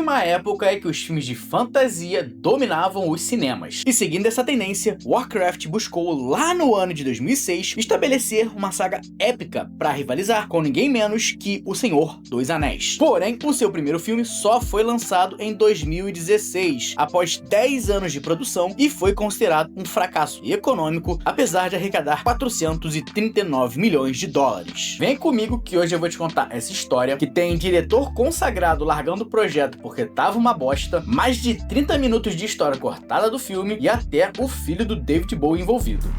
uma época em que os filmes de fantasia dominavam os cinemas. E seguindo essa tendência, Warcraft buscou lá no ano de 2006 estabelecer uma saga épica para rivalizar com ninguém menos que O Senhor dos Anéis. Porém, o seu primeiro filme só foi lançado em 2016, após 10 anos de produção, e foi considerado um fracasso econômico, apesar de arrecadar 439 milhões de dólares. Vem comigo que hoje eu vou te contar essa história, que tem diretor consagrado largando o projeto porque tava uma bosta, mais de 30 minutos de história cortada do filme e até o filho do David Bowie envolvido.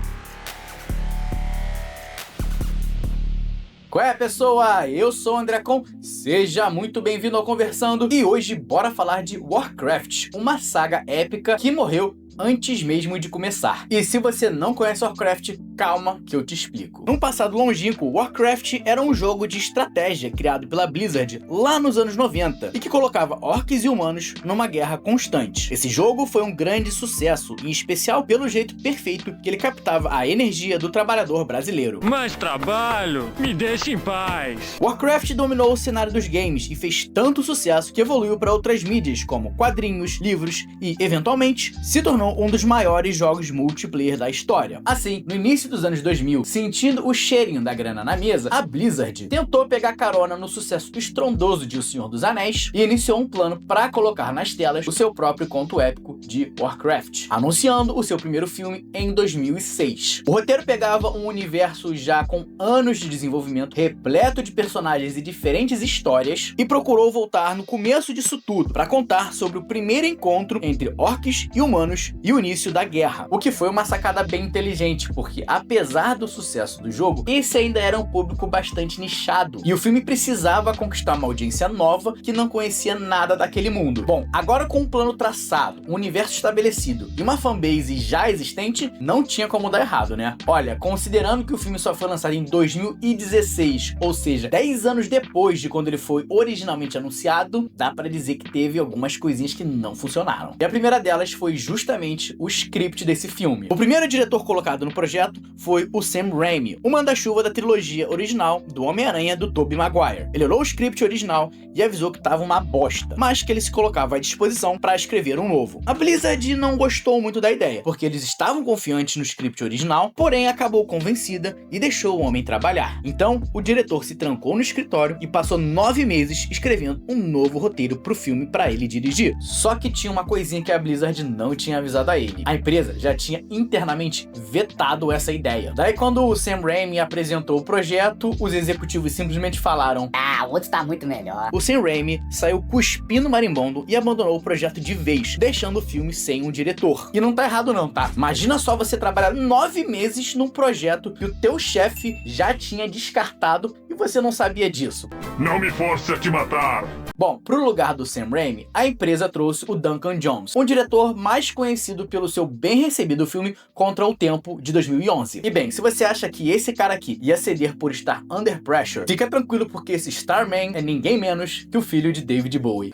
Qual é, pessoa? Eu sou o André Con, seja muito bem-vindo ao Conversando, e hoje bora falar de Warcraft, uma saga épica que morreu antes mesmo de começar. E se você não conhece Warcraft, calma que eu te explico. Num passado longínquo, Warcraft era um jogo de estratégia criado pela Blizzard lá nos anos 90 e que colocava orcs e humanos numa guerra constante. Esse jogo foi um grande sucesso, em especial pelo jeito perfeito que ele captava a energia do trabalhador brasileiro. Mais trabalho, me deixe em paz. Warcraft dominou o cenário dos games e fez tanto sucesso que evoluiu para outras mídias como quadrinhos, livros e, eventualmente, se tornou um dos maiores jogos multiplayer da história. Assim, no início dos anos 2000, sentindo o cheirinho da grana na mesa, a Blizzard tentou pegar carona no sucesso estrondoso de O Senhor dos Anéis e iniciou um plano para colocar nas telas o seu próprio conto épico de Warcraft, anunciando o seu primeiro filme em 2006. O roteiro pegava um universo já com anos de desenvolvimento, repleto de personagens e diferentes histórias, e procurou voltar no começo disso tudo para contar sobre o primeiro encontro entre orcs e humanos e o início da guerra, o que foi uma sacada bem inteligente, porque apesar do sucesso do jogo, esse ainda era um público bastante nichado, e o filme precisava conquistar uma audiência nova que não conhecia nada daquele mundo. Bom, agora com um plano traçado, um universo estabelecido e uma fanbase já existente, não tinha como dar errado, né? Olha, considerando que o filme só foi lançado em 2016, ou seja, 10 anos depois de quando ele foi originalmente anunciado, dá pra dizer que teve algumas coisinhas que não funcionaram. E a primeira delas foi justamente o script desse filme. O primeiro diretor colocado no projeto foi o Sam Raimi, o manda-chuva da trilogia original do Homem-Aranha do Tobey Maguire. Ele olhou o script original e avisou que tava uma bosta, mas que ele se colocava à disposição para escrever um novo. A Blizzard não gostou muito da ideia, porque eles estavam confiantes no script original, porém acabou convencida e deixou o homem trabalhar. Então, o diretor se trancou no escritório e passou 9 meses escrevendo um novo roteiro pro filme para ele dirigir. Só que tinha uma coisinha que a Blizzard não tinha avisado a ele. A empresa já tinha internamente vetado essa ideia. Daí, quando o Sam Raimi apresentou o projeto, os executivos simplesmente falaram: o outro tá muito melhor. O Sam Raimi saiu cuspindo marimbondo e abandonou o projeto de vez, deixando o filme sem um diretor. E não tá errado não, tá? Imagina só você trabalhar 9 meses num projeto que o teu chefe já tinha descartado e você não sabia disso. Não me force a te matar! Bom, pro lugar do Sam Raimi, a empresa trouxe o Duncan Jones, um diretor mais conhecido pelo seu bem recebido filme Contra o Tempo, de 2011. E bem, se você acha que esse cara aqui ia ceder por estar under pressure, fica tranquilo porque esse Starman é ninguém menos que o filho de David Bowie.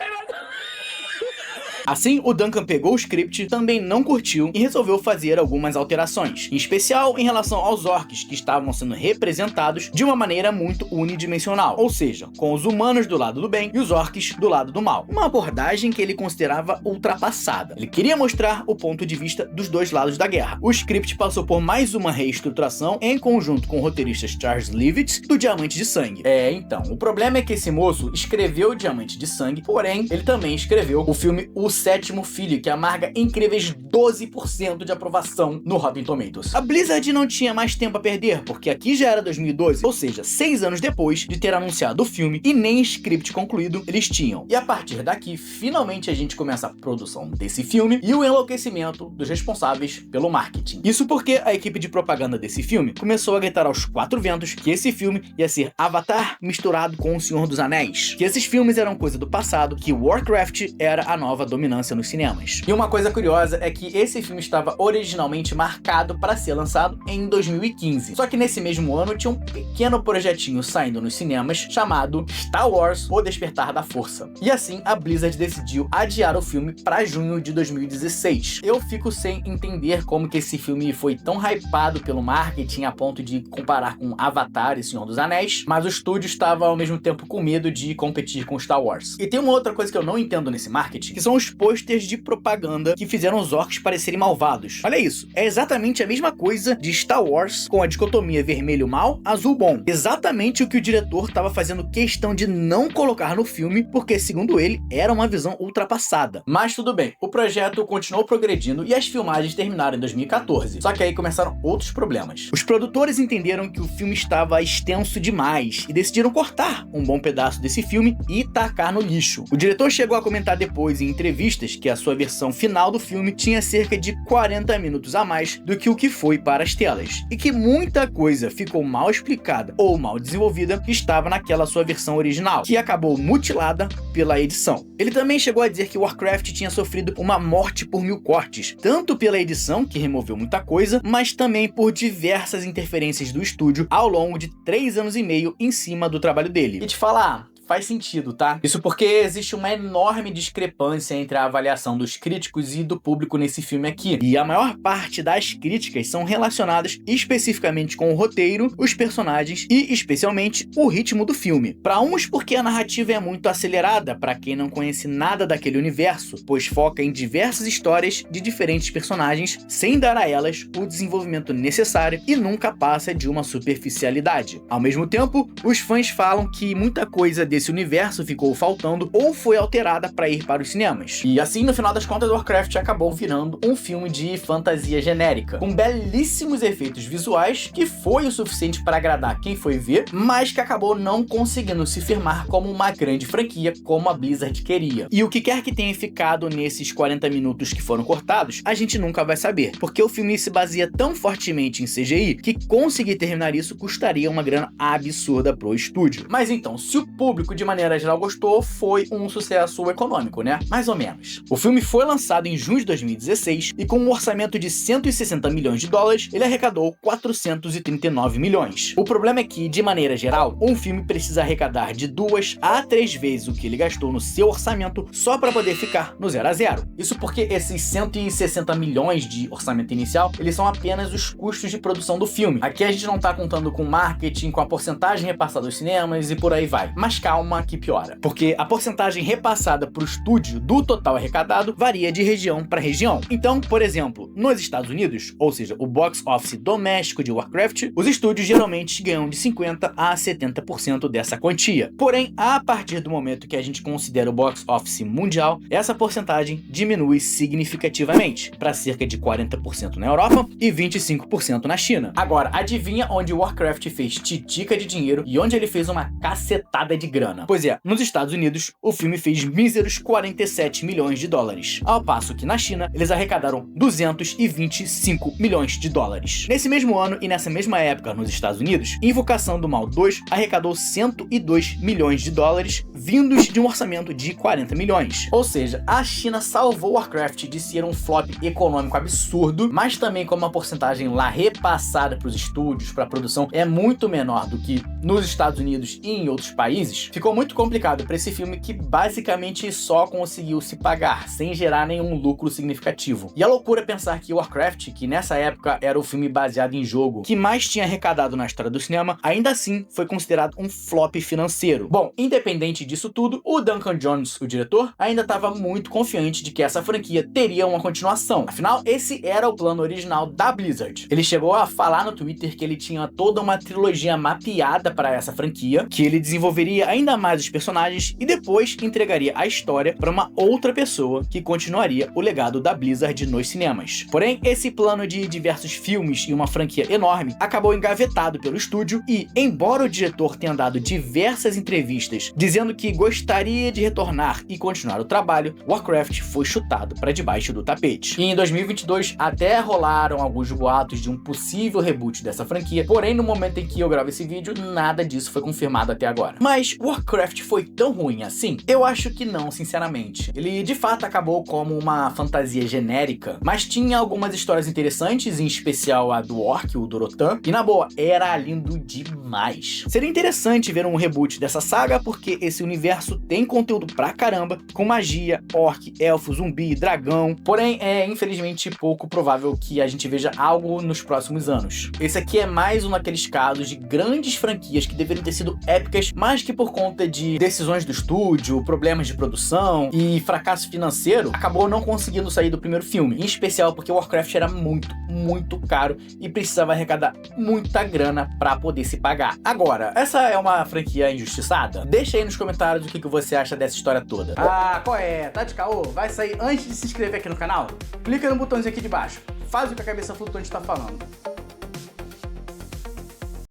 Assim, o Duncan pegou o script, também não curtiu e resolveu fazer algumas alterações, em especial em relação aos orcs, que estavam sendo representados de uma maneira muito unidimensional, ou seja, com os humanos do lado do bem e os orcs do lado do mal. Uma abordagem que ele considerava ultrapassada. Ele queria mostrar o ponto de vista dos dois lados da guerra. O script passou por mais uma reestruturação em conjunto com o roteirista Charles Leavitt do Diamante de Sangue. Então, o problema é que esse moço escreveu Diamante de Sangue, porém, ele também escreveu o filme O Sétimo Filho, que amarga incríveis 12% de aprovação no Rotten Tomatoes. A Blizzard não tinha mais tempo a perder, porque aqui já era 2012, ou seja, 6 anos depois de ter anunciado o filme, e nem script concluído eles tinham. E a partir daqui, finalmente a gente começa a produção desse filme e o enlouquecimento dos responsáveis pelo marketing. Isso porque a equipe de propaganda desse filme começou a gritar aos 4 ventos que esse filme ia ser Avatar misturado com O Senhor dos Anéis, que esses filmes eram coisa do passado, que Warcraft era a nova dominação dominância nos cinemas. E uma coisa curiosa é que esse filme estava originalmente marcado para ser lançado em 2015. Só que nesse mesmo ano tinha um pequeno projetinho saindo nos cinemas chamado Star Wars: O Despertar da Força. E assim a Blizzard decidiu adiar o filme para junho de 2016. Eu fico sem entender como que esse filme foi tão hypado pelo marketing a ponto de comparar com Avatar e Senhor dos Anéis, mas o estúdio estava ao mesmo tempo com medo de competir com Star Wars. E tem uma outra coisa que eu não entendo nesse marketing, que são os posters de propaganda que fizeram os orcs parecerem malvados. Olha isso, é exatamente a mesma coisa de Star Wars com a dicotomia vermelho mal, azul bom. Exatamente o que o diretor estava fazendo questão de não colocar no filme, porque segundo ele, era uma visão ultrapassada. Mas tudo bem, o projeto continuou progredindo e as filmagens terminaram em 2014. Só que aí começaram outros problemas. Os produtores entenderam que o filme estava extenso demais e decidiram cortar um bom pedaço desse filme e tacar no lixo. O diretor chegou a comentar depois em entrevistas que a sua versão final do filme tinha cerca de 40 minutos a mais do que o que foi para as telas, e que muita coisa ficou mal explicada ou mal desenvolvida que estava naquela sua versão original, que acabou mutilada pela edição. Ele também chegou a dizer que Warcraft tinha sofrido uma morte por 1000 cortes, tanto pela edição, que removeu muita coisa, mas também por diversas interferências do estúdio ao longo de 3 anos e meio em cima do trabalho dele. E te falar, faz sentido, tá? Isso porque existe uma enorme discrepância entre a avaliação dos críticos e do público nesse filme aqui. E a maior parte das críticas são relacionadas especificamente com o roteiro, os personagens e, especialmente, o ritmo do filme. Para uns, porque a narrativa é muito acelerada para quem não conhece nada daquele universo, pois foca em diversas histórias de diferentes personagens, sem dar a elas o desenvolvimento necessário e nunca passa de uma superficialidade. Ao mesmo tempo, os fãs falam que muita coisa desse universo ficou faltando ou foi alterada para ir para os cinemas. E assim, no final das contas, Warcraft acabou virando um filme de fantasia genérica, com belíssimos efeitos visuais, que foi o suficiente para agradar quem foi ver, mas que acabou não conseguindo se firmar como uma grande franquia como a Blizzard queria. E o que quer que tenha ficado nesses 40 minutos que foram cortados, a gente nunca vai saber, porque o filme se baseia tão fortemente em CGI que conseguir terminar isso custaria uma grana absurda pro estúdio. Mas então, se o público de maneira geral gostou, foi um sucesso econômico, né? Mais ou menos. O filme foi lançado em junho de 2016 e com um orçamento de 160 milhões de dólares, ele arrecadou 439 milhões. O problema é que, de maneira geral, um filme precisa arrecadar de 2 a 3 vezes o que ele gastou no seu orçamento só para poder ficar no 0 a 0. Isso porque esses 160 milhões de orçamento inicial, eles são apenas os custos de produção do filme. Aqui a gente não tá contando com marketing, com a porcentagem repassada aos cinemas e por aí vai. Mas calma que piora, porque a porcentagem repassada para o estúdio do total arrecadado varia de região para região. Então, por exemplo, nos Estados Unidos, ou seja, o box office doméstico de Warcraft, os estúdios geralmente ganham de 50% a 70% dessa quantia. Porém, a partir do momento que a gente considera o box office mundial, essa porcentagem diminui significativamente, para cerca de 40% na Europa e 25% na China. Agora, adivinha onde Warcraft fez titica de dinheiro e onde ele fez uma cacetada de grana? Pois é, nos Estados Unidos, o filme fez míseros 47 milhões de dólares, ao passo que na China, eles arrecadaram 225 milhões de dólares. Nesse mesmo ano e nessa mesma época nos Estados Unidos, Invocação do Mal 2 arrecadou 102 milhões de dólares, vindos de um orçamento de 40 milhões. Ou seja, a China salvou Warcraft de ser um flop econômico absurdo, mas também como a porcentagem lá repassada para os estúdios, para a produção, é muito menor do que nos Estados Unidos e em outros países, ficou muito complicado para esse filme que basicamente só conseguiu se pagar, sem gerar nenhum lucro significativo. E a loucura é pensar que Warcraft, que nessa época era o filme baseado em jogo que mais tinha arrecadado na história do cinema, ainda assim foi considerado um flop financeiro. Bom, independente disso tudo, o Duncan Jones, o diretor, ainda estava muito confiante de que essa franquia teria uma continuação. Afinal, esse era o plano original da Blizzard. Ele chegou a falar no Twitter que ele tinha toda uma trilogia mapeada para essa franquia, que ele desenvolveria ainda mais os personagens e depois entregaria a história para uma outra pessoa que continuaria o legado da Blizzard nos cinemas. Porém, esse plano de diversos filmes e uma franquia enorme acabou engavetado pelo estúdio e, embora o diretor tenha dado diversas entrevistas dizendo que gostaria de retornar e continuar o trabalho, Warcraft foi chutado para debaixo do tapete. E em 2022 até rolaram alguns boatos de um possível reboot dessa franquia, porém no momento em que eu gravo esse vídeo, nada disso foi confirmado até agora. Mas Warcraft foi tão ruim assim? Eu acho que não, sinceramente. Ele de fato acabou como uma fantasia genérica, mas tinha algumas histórias interessantes, em especial a do Orc, o Dorotan, e na boa, era lindo demais. Seria interessante ver um reboot dessa saga, porque esse universo tem conteúdo pra caramba, com magia, orc, elfo, zumbi, dragão, porém é infelizmente pouco provável que a gente veja algo nos próximos anos. Esse aqui é mais um daqueles casos de grandes franquias que deveriam ter sido épicas, mas que por conta de decisões do estúdio, problemas de produção e fracasso financeiro, acabou não conseguindo sair do primeiro filme, em especial porque Warcraft era muito caro e precisava arrecadar muita grana pra poder se pagar. Agora, essa é uma franquia injustiçada? Deixa aí nos comentários o que você acha dessa história toda. Ah, qual é? Tá de caô? Vai sair antes de se inscrever aqui no canal? Clica no botãozinho aqui de baixo. Faz o que a cabeça flutuante tá falando.